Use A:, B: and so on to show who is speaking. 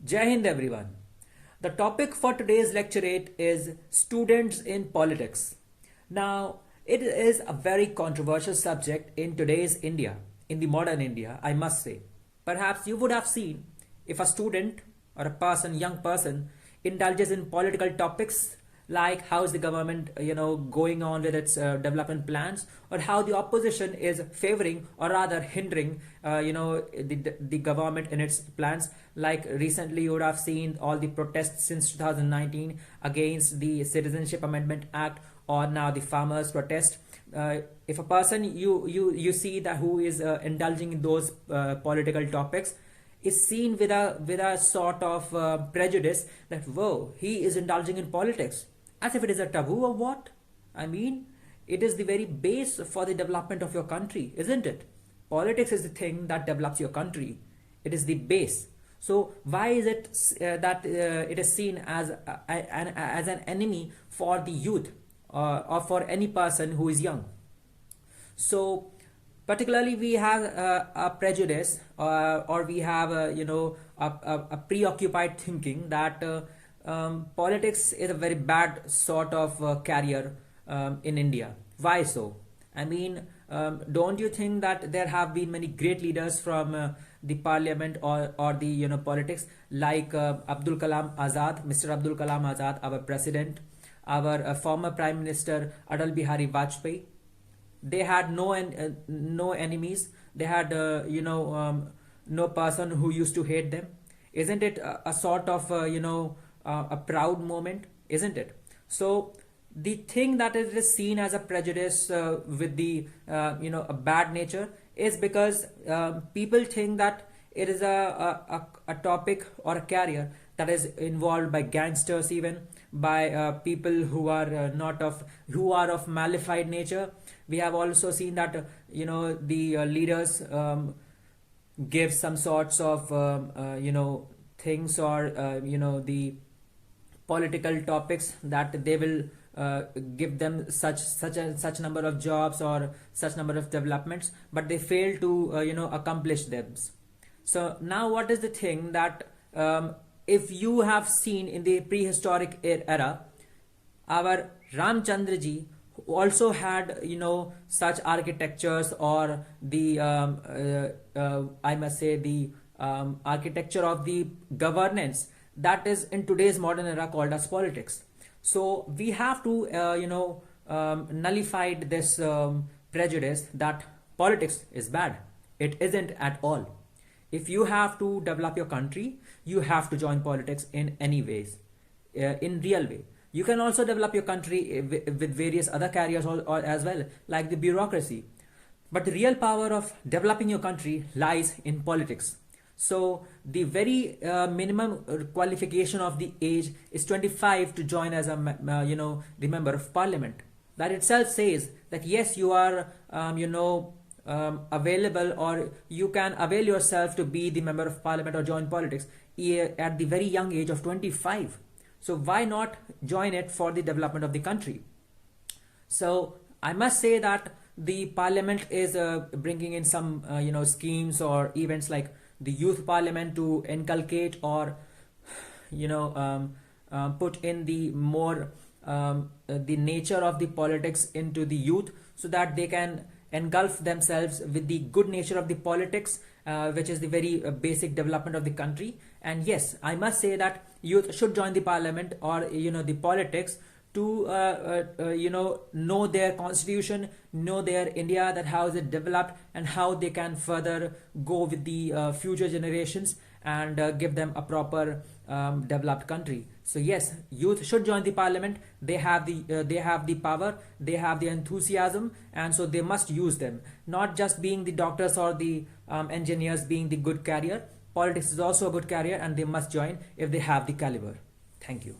A: Jai Hind everyone. The topic for today's lecturate is students in politics. Now, it is a very controversial subject in today's India, in the modern India, I must say. Perhaps you would have seen if a student or a person, young person, indulges in political topics like how is the government going on with its development plans, or how the opposition is favoring or rather hindering the government in its plans. Like recently you would have seen all the protests since 2019 against the Citizenship Amendment Act, or now the farmers protest. If a person you see that who is indulging in those political topics is seen with a sort of prejudice that, whoa, he is indulging in politics, as if it is a taboo or what? I mean, it is the very base for the development of your country, isn't it? Politics is the thing that develops your country. It is the base. So why is it that it is seen as an enemy for the youth or for any person who is young? So particularly we have a prejudice or we have a preoccupied thinking that politics is a very bad sort of career in India. Why so? I mean, don't you think that there have been many great leaders from the parliament or the politics, like Abdul Kalam Azad, Mr. Abdul Kalam Azad, our president, our former Prime Minister Atal Bihari Vajpayee. They had no enemies. They had no person who used to hate them. Isn't it a sort of a proud moment, isn't it? So the thing that it is seen as a prejudice with the a bad nature is because people think that it is a topic or a career that is involved by gangsters, even by people who are who are of malified nature. We have also seen that the leaders give some sorts of things, or the political topics that they will give them such number of jobs or such number of developments, but they fail to accomplish them. So now what is the thing that if you have seen in the prehistoric era, our Ramchandra ji also had such architectures, or the I must say the architecture of the governance that is in today's modern era called as politics. So we have to nullify this prejudice that politics is bad. It isn't at all. If you have to develop your country, you have to join politics in any ways, in real way. You can also develop your country with various other careers or as well, like the bureaucracy. But the real power of developing your country lies in politics. So the very minimum qualification of the age is 25 to join as a the member of parliament. That itself says that yes, you are available, or you can avail yourself to be the member of parliament or join politics at the very young age of 25. So why not join it for the development of the country? So I must say that the parliament is bringing in some schemes or events like the youth parliament to inculcate or put in the more the nature of the politics into the youth, so that they can engulf themselves with the good nature of the politics, which is the very basic development of the country. And yes, I must say that youth should join the parliament or the politics to know their constitution, know their India, that how is it developed, and how they can further go with the future generations and give them a proper developed country. So yes, youth should join the parliament. They have the power, they have the enthusiasm, and so they must use them. Not just being the doctors or the engineers being the good career. Politics is also a good career, and they must join if they have the caliber. Thank you.